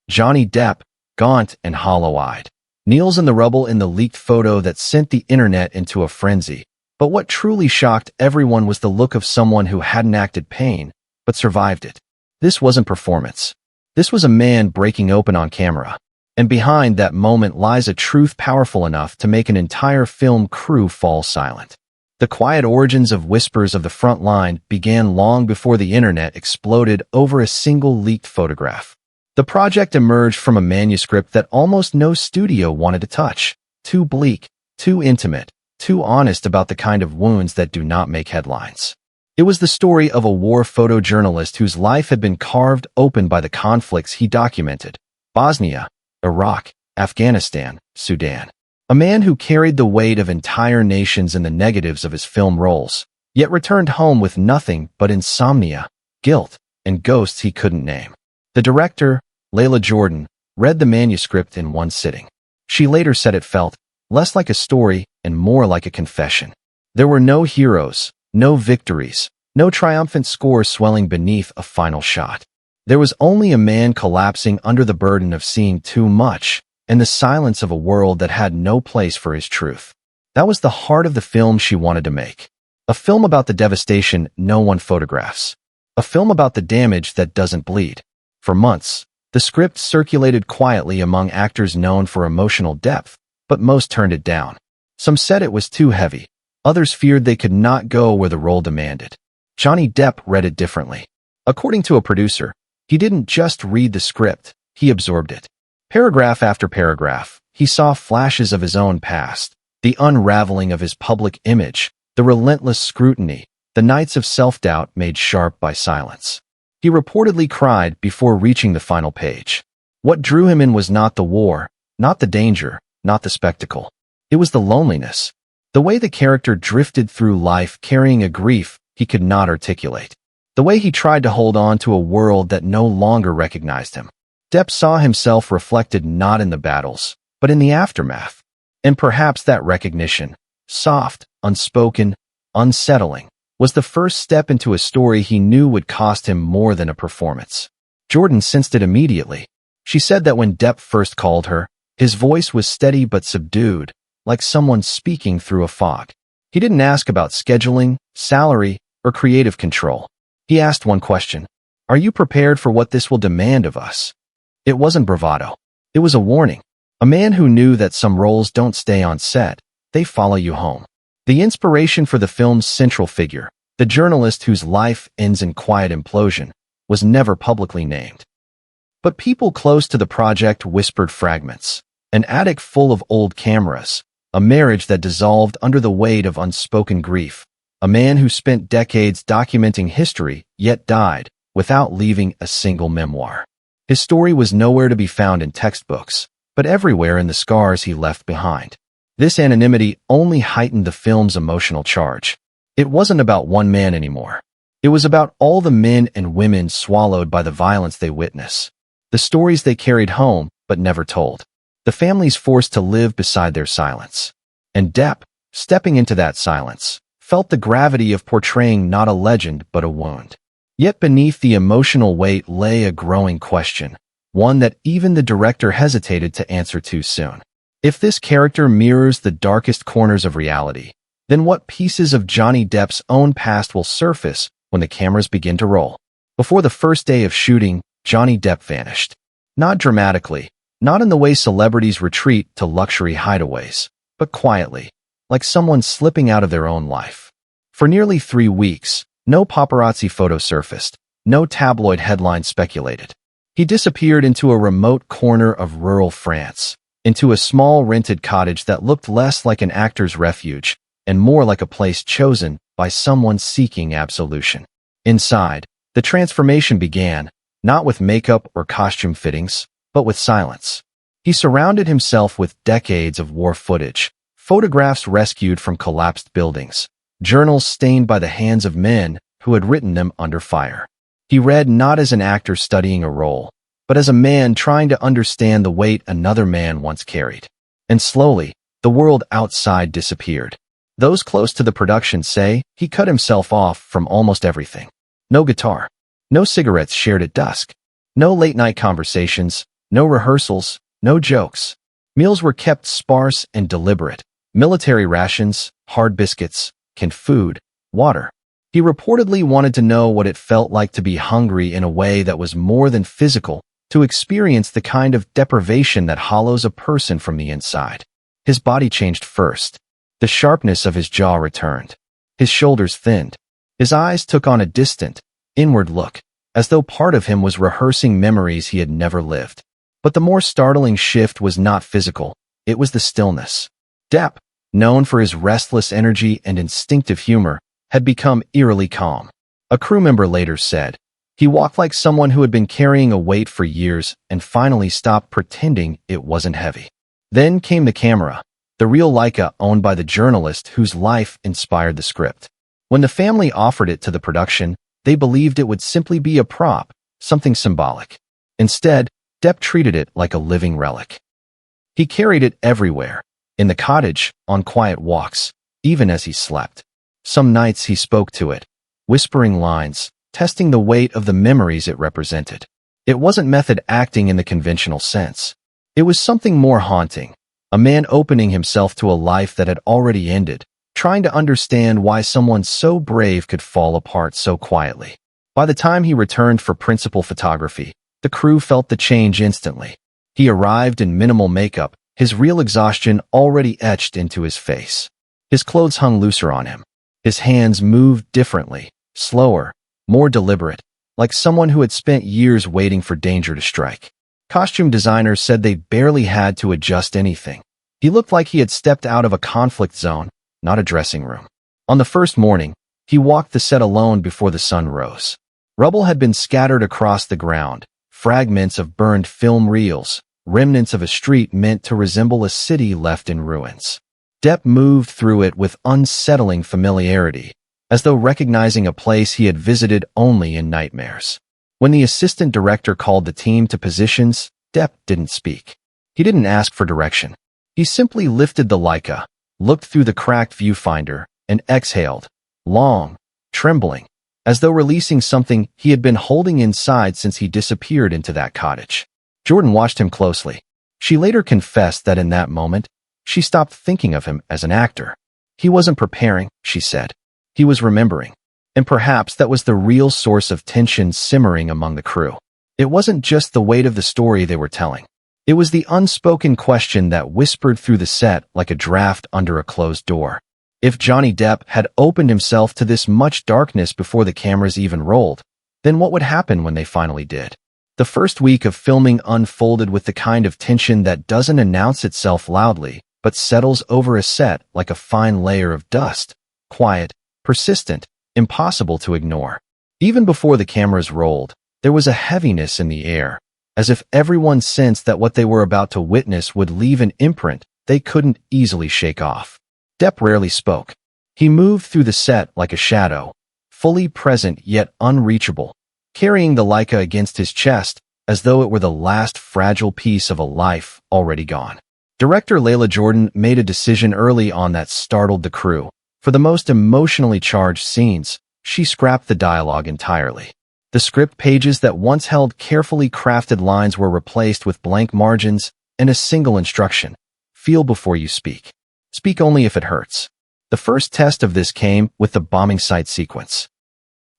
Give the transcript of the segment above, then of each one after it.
Johnny Depp, gaunt and hollow-eyed, kneels in the rubble in the leaked photo that sent the internet into a frenzy. But what truly shocked everyone was the look of someone who hadn't acted pain, but survived it. This wasn't performance. This was a man breaking open on camera. And behind that moment lies a truth powerful enough to make an entire film crew fall silent. The quiet origins of Whispers of the Front Line began long before the internet exploded over a single leaked photograph. The project emerged from a manuscript that almost no studio wanted to touch. Too bleak, too intimate, too honest about the kind of wounds that do not make headlines. It was the story of a war photojournalist whose life had been carved open by the conflicts he documented: Bosnia, Iraq, Afghanistan, Sudan. A man who carried the weight of entire nations in the negatives of his film roles, yet returned home with nothing but insomnia, guilt, and ghosts he couldn't name. The director, Layla Jordan, read the manuscript in one sitting. She later said it felt less like a story and more like a confession. There were no heroes, no victories, no triumphant scores swelling beneath a final shot. There was only a man collapsing under the burden of seeing too much, and the silence of a world that had no place for his truth. That was the heart of the film she wanted to make. A film about the devastation no one photographs. A film about the damage that doesn't bleed. For months, the script circulated quietly among actors known for emotional depth, but most turned it down. Some said it was too heavy. Others feared they could not go where the role demanded. Johnny Depp read it differently. According to a producer, he didn't just read the script, he absorbed it. Paragraph after paragraph, he saw flashes of his own past, the unraveling of his public image, the relentless scrutiny, the nights of self-doubt made sharp by silence. He reportedly cried before reaching the final page. What drew him in was not the war, not the danger, not the spectacle. It was the loneliness. The way the character drifted through life carrying a grief he could not articulate. The way he tried to hold on to a world that no longer recognized him. Depp saw himself reflected not in the battles, but in the aftermath. And perhaps that recognition, soft, unspoken, unsettling, was the first step into a story he knew would cost him more than a performance. Jordan sensed it immediately. She said that when Depp first called her, his voice was steady but subdued, like someone speaking through a fog. He didn't ask about scheduling, salary, or creative control. He asked one question: "Are you prepared for what this will demand of us?" It wasn't bravado. It was a warning. A man who knew that some roles don't stay on set, they follow you home. The inspiration for the film's central figure, the journalist whose life ends in quiet implosion, was never publicly named. But people close to the project whispered fragments. An attic full of old cameras, a marriage that dissolved under the weight of unspoken grief, a man who spent decades documenting history yet died without leaving a single memoir. His story was nowhere to be found in textbooks, but everywhere in the scars he left behind. This anonymity only heightened the film's emotional charge. It wasn't about one man anymore. It was about all the men and women swallowed by the violence they witness. The stories they carried home but never told. The families forced to live beside their silence. And Depp, stepping into that silence, felt the gravity of portraying not a legend but a wound. Yet beneath the emotional weight lay a growing question, one that even the director hesitated to answer too soon. If this character mirrors the darkest corners of reality, then what pieces of Johnny Depp's own past will surface when the cameras begin to roll? Before the first day of shooting, Johnny Depp vanished. Not dramatically, not in the way celebrities retreat to luxury hideaways, but quietly, like someone slipping out of their own life. For nearly 3 weeks, no paparazzi photo surfaced, no tabloid headline speculated. He disappeared into a remote corner of rural France, into a small rented cottage that looked less like an actor's refuge and more like a place chosen by someone seeking absolution. Inside, the transformation began, not with makeup or costume fittings, but with silence. He surrounded himself with decades of war footage, photographs rescued from collapsed buildings, journals stained by the hands of men who had written them under fire. He read not as an actor studying a role, but as a man trying to understand the weight another man once carried. And slowly, the world outside disappeared. Those close to the production say he cut himself off from almost everything. No guitar. No cigarettes shared at dusk. No late-night conversations, No rehearsals, no jokes. Meals were kept sparse and deliberate. Military rations, hard biscuits, canned food, water. He reportedly wanted to know what it felt like to be hungry in a way that was more than physical, to experience the kind of deprivation that hollows a person from the inside. His body changed first. The sharpness of his jaw returned. His shoulders thinned. His eyes took on a distant, inward look, as though part of him was rehearsing memories he had never lived. But the more startling shift was not physical, it was the stillness. Depp, known for his restless energy and instinctive humor, had become eerily calm. A crew member later said, "He walked like someone who had been carrying a weight for years and finally stopped pretending it wasn't heavy." Then came the camera, the real Leica owned by the journalist whose life inspired the script. When the family offered it to the production, they believed it would simply be a prop, something symbolic. Instead, Depp treated it like a living relic. He carried it everywhere, in the cottage, on quiet walks, even as he slept. Some nights he spoke to it, whispering lines, testing the weight of the memories it represented. It wasn't method acting in the conventional sense. It was something more haunting, a man opening himself to a life that had already ended, trying to understand why someone so brave could fall apart so quietly. By the time he returned for principal photography, the crew felt the change instantly. He arrived in minimal makeup, his real exhaustion already etched into his face. His clothes hung looser on him. His hands moved differently, slower, more deliberate, like someone who had spent years waiting for danger to strike. Costume designers said they barely had to adjust anything. He looked like he had stepped out of a conflict zone, not a dressing room. On the first morning, he walked the set alone before the sun rose. Rubble had been scattered across the ground, fragments of burned film reels, remnants of a street meant to resemble a city left in ruins. Depp moved through it with unsettling familiarity, as though recognizing a place he had visited only in nightmares. When the assistant director called the team to positions, Depp didn't speak. He didn't ask for direction. He simply lifted the Leica, looked through the cracked viewfinder, and exhaled, long, trembling, as though releasing something he had been holding inside since he disappeared into that cottage. Jordan watched him closely. She later confessed that in that moment, she stopped thinking of him as an actor. He wasn't preparing, she said. He was remembering. And perhaps that was the real source of tension simmering among the crew. It wasn't just the weight of the story they were telling. It was the unspoken question that whispered through the set like a draft under a closed door. If Johnny Depp had opened himself to this much darkness before the cameras even rolled, then what would happen when they finally did? The first week of filming unfolded with the kind of tension that doesn't announce itself loudly, but settles over a set like a fine layer of dust, quiet, persistent, impossible to ignore. Even before the cameras rolled, there was a heaviness in the air, as if everyone sensed that what they were about to witness would leave an imprint they couldn't easily shake off. Depp rarely spoke. He moved through the set like a shadow, fully present yet unreachable, carrying the Leica against his chest as though it were the last fragile piece of a life already gone. Director Layla Jordan made a decision early on that startled the crew. For the most emotionally charged scenes, she scrapped the dialogue entirely. The script pages that once held carefully crafted lines were replaced with blank margins and a single instruction: feel before you speak. Speak only if it hurts. The first test of this came with the bombing site sequence.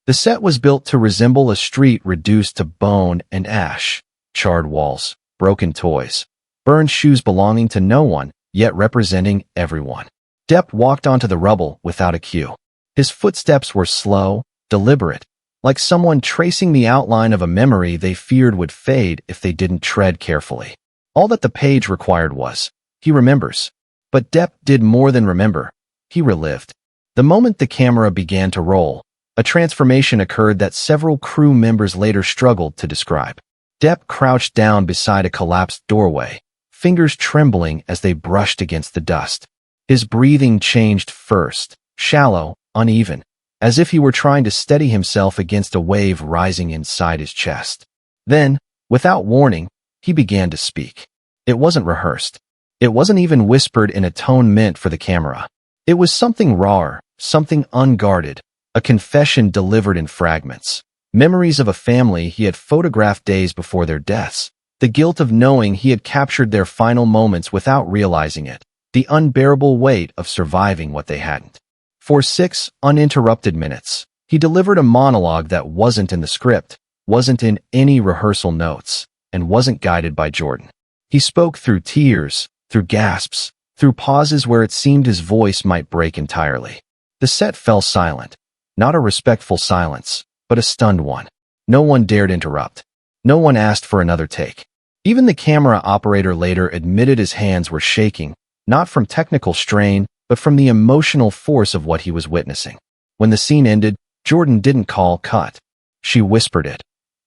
The set was built to resemble a street reduced to bone and ash, charred walls, broken toys, burned shoes belonging to no one, yet representing everyone. Depp walked onto the rubble without a cue. His footsteps were slow, deliberate, like someone tracing the outline of a memory they feared would fade if they didn't tread carefully. All that the page required was, he remembers. But Depp did more than remember. He relived. The moment the camera began to roll, a transformation occurred that several crew members later struggled to describe. Depp crouched down beside a collapsed doorway, fingers trembling as they brushed against the dust. His breathing changed first, shallow, uneven, as if he were trying to steady himself against a wave rising inside his chest. Then, without warning, he began to speak. It wasn't rehearsed. It wasn't even whispered in a tone meant for the camera. It was something rawer, something unguarded, a confession delivered in fragments. Memories of a family he had photographed days before their deaths, The guilt of knowing he had captured their final moments without realizing it. The unbearable weight of surviving what they hadn't. For 6 uninterrupted minutes, he delivered a monologue that wasn't in the script, wasn't in any rehearsal notes, and wasn't guided by Jordan. He spoke through tears, through gasps, through pauses where it seemed his voice might break entirely. The set fell silent. Not a respectful silence, but a stunned one. No one dared interrupt. No one asked for another take. Even the camera operator later admitted his hands were shaking, not from technical strain, but from the emotional force of what he was witnessing. When the scene ended, Jordan didn't call cut. She whispered it,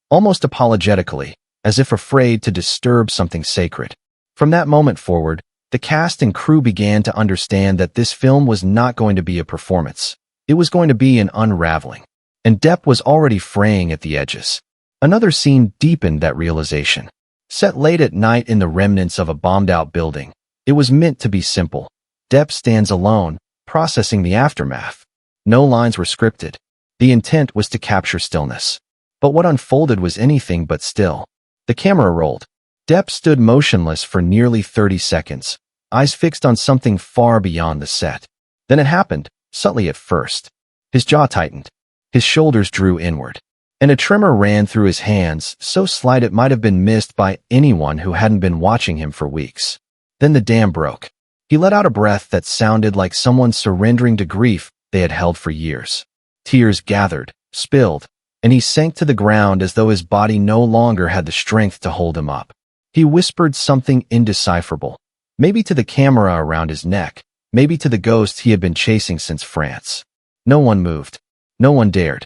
almost apologetically, as if afraid to disturb something sacred. From that moment forward, the cast and crew began to understand that this film was not going to be a performance. It was going to be an unraveling. And Depp was already fraying at the edges. Another scene deepened that realization. Set late at night in the remnants of a bombed-out building, it was meant to be simple. Depp stands alone, processing the aftermath. No lines were scripted. The intent was to capture stillness. But what unfolded was anything but still. The camera rolled. Depp stood motionless for nearly 30 seconds, eyes fixed on something far beyond the set. Then it happened, subtly at first. His jaw tightened. His shoulders drew inward. And a tremor ran through his hands, so slight it might have been missed by anyone who hadn't been watching him for weeks. Then the dam broke. He let out a breath that sounded like someone surrendering to grief they had held for years. Tears gathered, spilled, and he sank to the ground as though his body no longer had the strength to hold him up. He whispered something indecipherable, maybe to the camera around his neck, maybe to the ghost he had been chasing since France. No one moved. No one dared.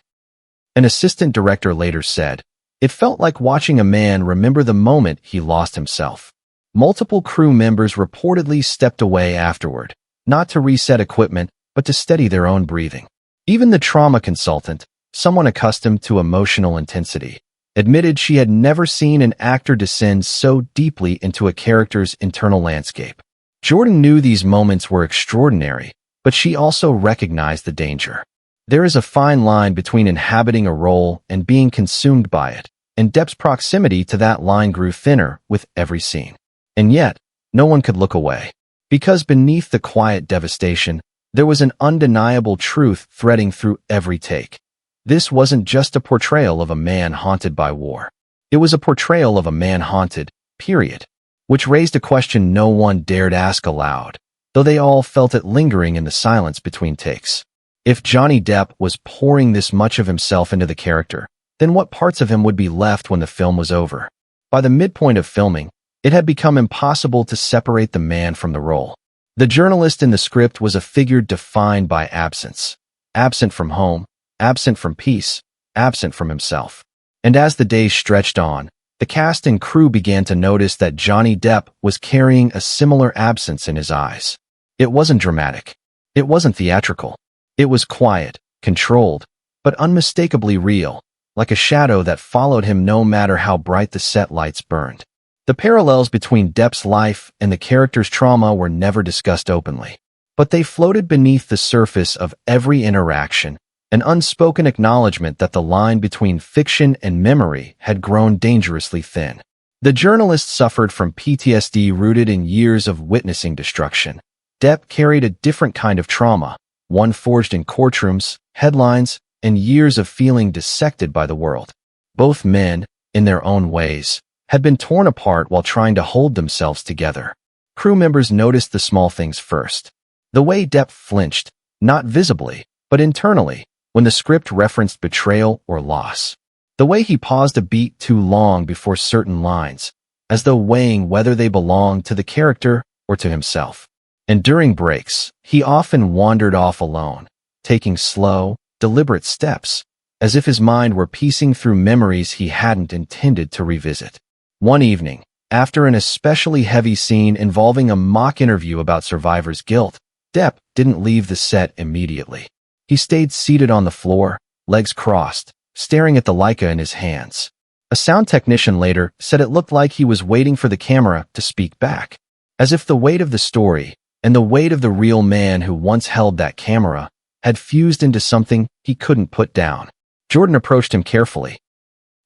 An assistant director later said, "It felt like watching a man remember the moment he lost himself." Multiple crew members reportedly stepped away afterward, not to reset equipment, but to steady their own breathing. Even the trauma consultant, someone accustomed to emotional intensity, admitted she had never seen an actor descend so deeply into a character's internal landscape. Jordan knew these moments were extraordinary, but she also recognized the danger. There is a fine line between inhabiting a role and being consumed by it, and Depp's proximity to that line grew thinner with every scene. And yet, no one could look away. Because beneath the quiet devastation, there was an undeniable truth threading through every take. This wasn't just a portrayal of a man haunted by war. It was a portrayal of a man haunted, period. Which raised a question no one dared ask aloud, though they all felt it lingering in the silence between takes. If Johnny Depp was pouring this much of himself into the character, then what parts of him would be left when the film was over? By the midpoint of filming, it had become impossible to separate the man from the role. The journalist in the script was a figure defined by absence. Absent from home, absent from peace, absent from himself. And as the days stretched on, the cast and crew began to notice that Johnny Depp was carrying a similar absence in his eyes. It wasn't dramatic. It wasn't theatrical. It was quiet, controlled, but unmistakably real, like a shadow that followed him no matter how bright the set lights burned. The parallels between Depp's life and the character's trauma were never discussed openly, but they floated beneath the surface of every interaction, an unspoken acknowledgement that the line between fiction and memory had grown dangerously thin. The journalist suffered from PTSD rooted in years of witnessing destruction. Depp carried a different kind of trauma, one forged in courtrooms, headlines, and years of feeling dissected by the world. Both men, in their own ways, had been torn apart while trying to hold themselves together. Crew members noticed the small things first. The way Depp flinched, not visibly, but internally, when the script referenced betrayal or loss. The way he paused a beat too long before certain lines, as though weighing whether they belonged to the character or to himself. And during breaks, he often wandered off alone, taking slow, deliberate steps, as if his mind were piecing through memories he hadn't intended to revisit. One evening, after an especially heavy scene involving a mock interview about survivors' guilt, Depp didn't leave the set immediately. He stayed seated on the floor, legs crossed, staring at the Leica in his hands. A sound technician later said it looked like he was waiting for the camera to speak back, as if the weight of the story and the weight of the real man who once held that camera had fused into something he couldn't put down. Jordan approached him carefully.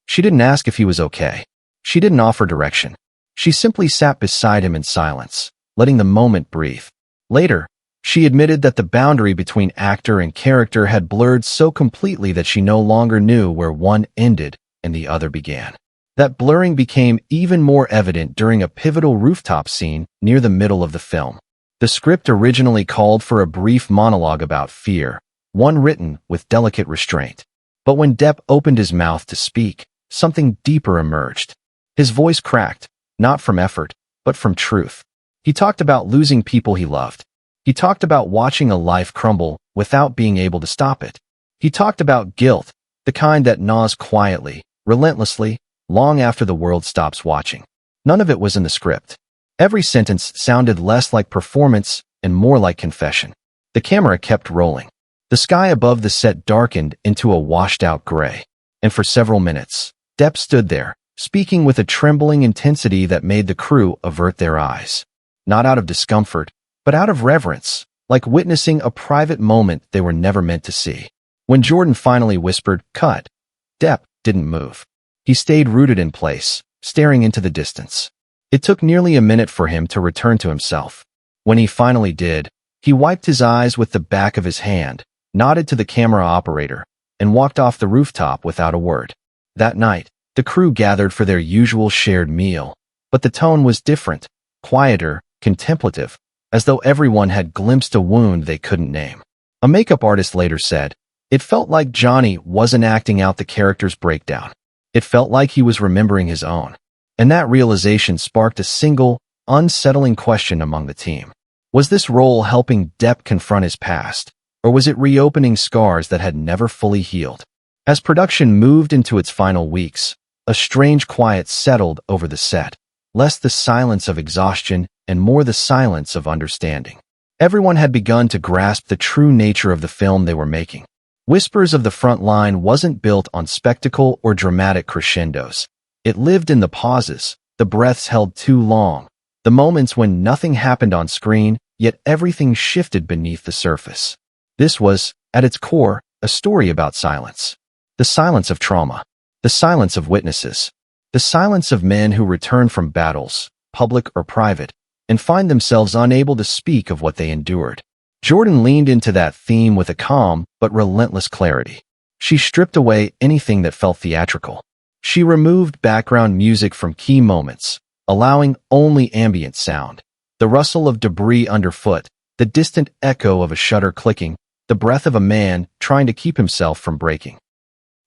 She didn't ask if he was okay. She didn't offer direction. She simply sat beside him in silence, letting the moment breathe. Later, she admitted that the boundary between actor and character had blurred so completely that she no longer knew where one ended and the other began. That blurring became even more evident during a pivotal rooftop scene near the middle of the film. The script originally called for a brief monologue about fear, one written with delicate restraint. But when Depp opened his mouth to speak, something deeper emerged. His voice cracked, not from effort, but from truth. He talked about losing people he loved. He talked about watching a life crumble without being able to stop it. He talked about guilt, the kind that gnaws quietly, relentlessly, long after the world stops watching. None of it was in the script. Every sentence sounded less like performance and more like confession. The camera kept rolling. The sky above the set darkened into a washed-out gray. And for several minutes, Depp stood there, speaking with a trembling intensity that made the crew avert their eyes. Not out of discomfort, but out of reverence, like witnessing a private moment they were never meant to see. When Jordan finally whispered, "Cut," Depp didn't move. He stayed rooted in place, staring into the distance. It took nearly a minute for him to return to himself. When he finally did, he wiped his eyes with the back of his hand, nodded to the camera operator, and walked off the rooftop without a word. That night, the crew gathered for their usual shared meal, but the tone was different, quieter, contemplative, as though everyone had glimpsed a wound they couldn't name. A makeup artist later said, "It felt like Johnny wasn't acting out the character's breakdown. It felt like he was remembering his own." And that realization sparked a single, unsettling question among the team. Was this role helping Depp confront his past, or was it reopening scars that had never fully healed? As production moved into its final weeks, a strange quiet settled over the set, less the silence of exhaustion and more the silence of understanding. Everyone had begun to grasp the true nature of the film they were making. Whispers of the Front Line wasn't built on spectacle or dramatic crescendos. It lived in the pauses, the breaths held too long, the moments when nothing happened on screen, yet everything shifted beneath the surface. This was, at its core, a story about silence. The silence of trauma. The silence of witnesses. The silence of men who return from battles, public or private, and find themselves unable to speak of what they endured. Jordan leaned into that theme with a calm but relentless clarity. She stripped away anything that felt theatrical. She removed background music from key moments, allowing only ambient sound. The rustle of debris underfoot, the distant echo of a shutter clicking, the breath of a man trying to keep himself from breaking.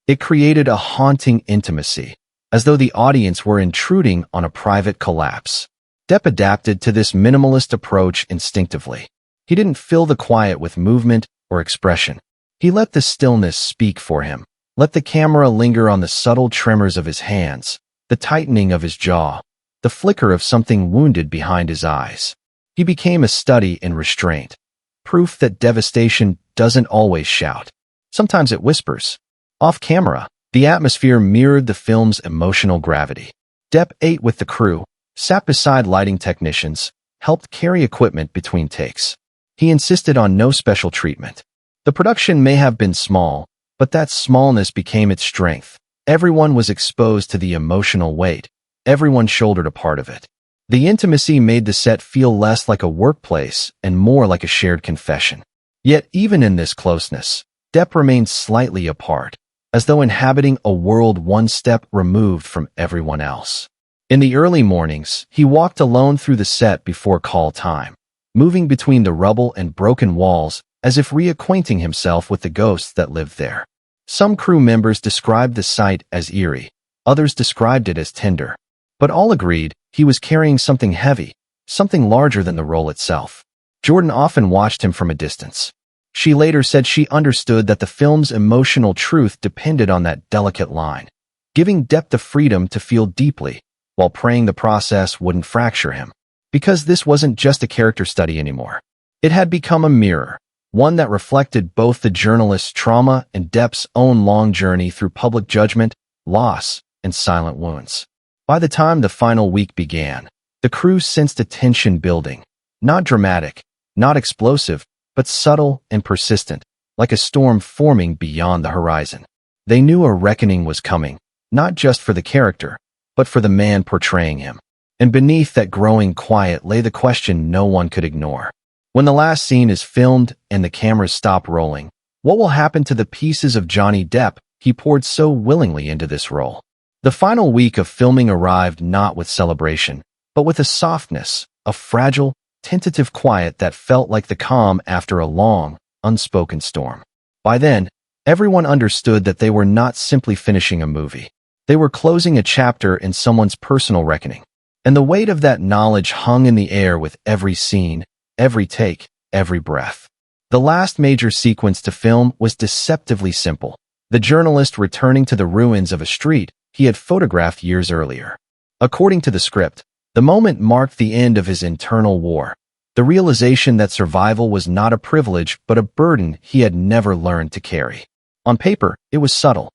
It created a haunting intimacy, as though the audience were intruding on a private collapse. Depp adapted to this minimalist approach instinctively. He didn't fill the quiet with movement or expression. He let the stillness speak for him. Let the camera linger on the subtle tremors of his hands, the tightening of his jaw, the flicker of something wounded behind his eyes. He became a study in restraint, proof that devastation doesn't always shout. Sometimes it whispers. Off camera, the atmosphere mirrored the film's emotional gravity. Depp ate with the crew, sat beside lighting technicians, helped carry equipment between takes. He insisted on no special treatment. The production may have been small, but that smallness became its strength. Everyone was exposed to the emotional weight. Everyone shouldered a part of it. The intimacy made the set feel less like a workplace and more like a shared confession. Yet even in this closeness, Depp remained slightly apart, as though inhabiting a world one step removed from everyone else. In the early mornings, he walked alone through the set before call time, moving between the rubble and broken walls as if reacquainting himself with the ghosts that lived there. Some crew members described the sight as eerie, others described it as tender, but all agreed he was carrying something heavy, something larger than the role itself. Jordan often watched him from a distance. She later said she understood that the film's emotional truth depended on that delicate line, giving Depp the freedom to feel deeply, while praying the process wouldn't fracture him. Because this wasn't just a character study anymore. It had become a mirror, one that reflected both the journalist's trauma and Depp's own long journey through public judgment, loss, and silent wounds. By the time the final week began, the crew sensed a tension building, not dramatic, not explosive, but subtle and persistent, like a storm forming beyond the horizon. They knew a reckoning was coming, not just for the character, but for the man portraying him. And beneath that growing quiet lay the question no one could ignore. When the last scene is filmed and the cameras stop rolling, what will happen to the pieces of Johnny Depp he poured so willingly into this role? The final week of filming arrived not with celebration, but with a softness, a fragile, tentative quiet that felt like the calm after a long, unspoken storm. By then, everyone understood that they were not simply finishing a movie. They were closing a chapter in someone's personal reckoning. And the weight of that knowledge hung in the air with every scene, every take, every breath. The last major sequence to film was deceptively simple. The journalist returning to the ruins of a street he had photographed years earlier. According to the script, the moment marked the end of his internal war, the realization that survival was not a privilege but a burden he had never learned to carry. On paper, it was subtle.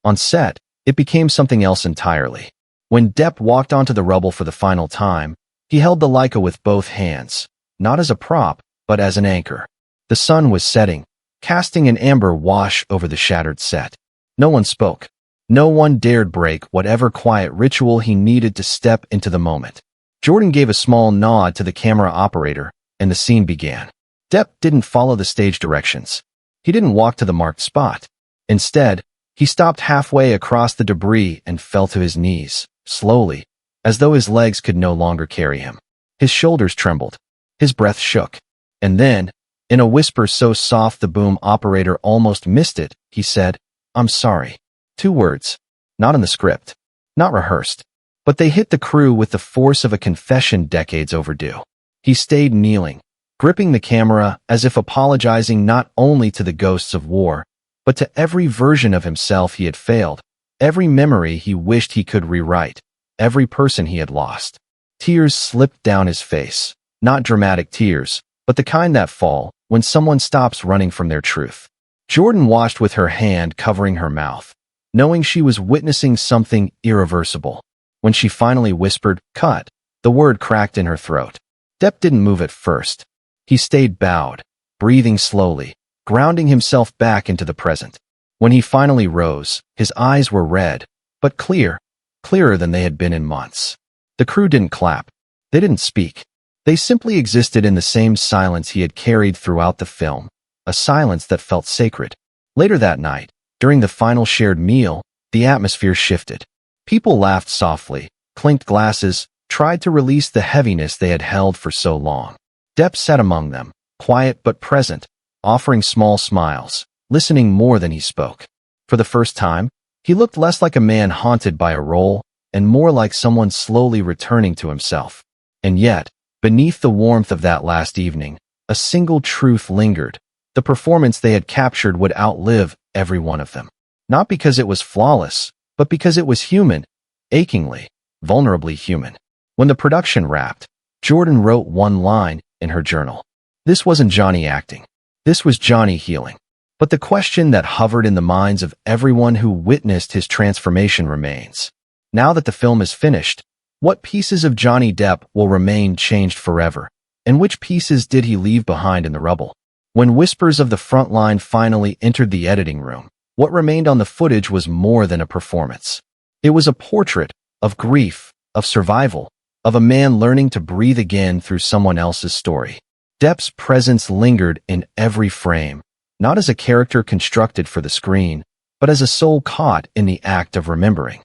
On set, it became something else entirely. When Depp walked onto the rubble for the final time, he held the Leica with both hands, not as a prop, but as an anchor. The sun was setting, casting an amber wash over the shattered set. No one spoke. No one dared break whatever quiet ritual he needed to step into the moment. Jordan gave a small nod to the camera operator, and the scene began. Depp didn't follow the stage directions. He didn't walk to the marked spot. Instead, he stopped halfway across the debris and fell to his knees, slowly, as though his legs could no longer carry him. His shoulders trembled. His breath shook. And then, in a whisper so soft the boom operator almost missed it, he said, "I'm sorry." 2 words. Not in the script. Not rehearsed. But they hit the crew with the force of a confession decades overdue. He stayed kneeling, gripping the camera as if apologizing not only to the ghosts of war, but to every version of himself he had failed, every memory he wished he could rewrite, every person he had lost. Tears slipped down his face. Not dramatic tears, but the kind that fall when someone stops running from their truth. Jordan watched with her hand covering her mouth, knowing she was witnessing something irreversible. When she finally whispered, "Cut," the word cracked in her throat. Depp didn't move at first. He stayed bowed, breathing slowly, grounding himself back into the present. When he finally rose, his eyes were red, but clear, clearer than they had been in months. The crew didn't clap. They didn't speak. They simply existed in the same silence he had carried throughout the film, a silence that felt sacred. Later that night, during the final shared meal, the atmosphere shifted. People laughed softly, clinked glasses, tried to release the heaviness they had held for so long. Depp sat among them, quiet but present, offering small smiles, listening more than he spoke. For the first time, he looked less like a man haunted by a role and more like someone slowly returning to himself. And yet, beneath the warmth of that last evening, a single truth lingered. The performance they had captured would outlive every one of them. Not because it was flawless, but because it was human, achingly, vulnerably human. When the production wrapped, Jordan wrote one line in her journal. This wasn't Johnny acting. This was Johnny healing. But the question that hovered in the minds of everyone who witnessed his transformation remains. Now that the film is finished, what pieces of Johnny Depp will remain changed forever? And which pieces did he leave behind in the rubble? When whispers of the front line finally entered the editing room, what remained on the footage was more than a performance. It was a portrait of grief, of survival, of a man learning to breathe again through someone else's story. Depp's presence lingered in every frame, not as a character constructed for the screen, but as a soul caught in the act of remembering.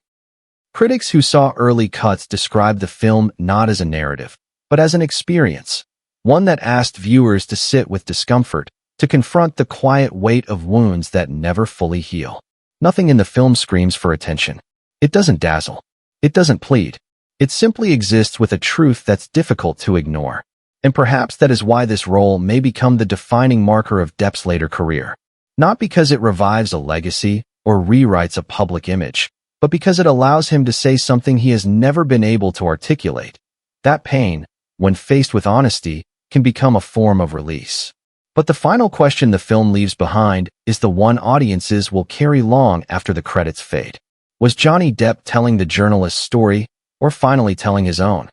Critics who saw early cuts described the film not as a narrative, but as an experience, one that asked viewers to sit with discomfort, to confront the quiet weight of wounds that never fully heal. Nothing in the film screams for attention. It doesn't dazzle. It doesn't plead. It simply exists with a truth that's difficult to ignore. And perhaps that is why this role may become the defining marker of Depp's later career. Not because it revives a legacy or rewrites a public image, but because it allows him to say something he has never been able to articulate. That pain, when faced with honesty, can become a form of release. But the final question the film leaves behind is the one audiences will carry long after the credits fade. Was Johnny Depp telling the journalist's story, or finally telling his own?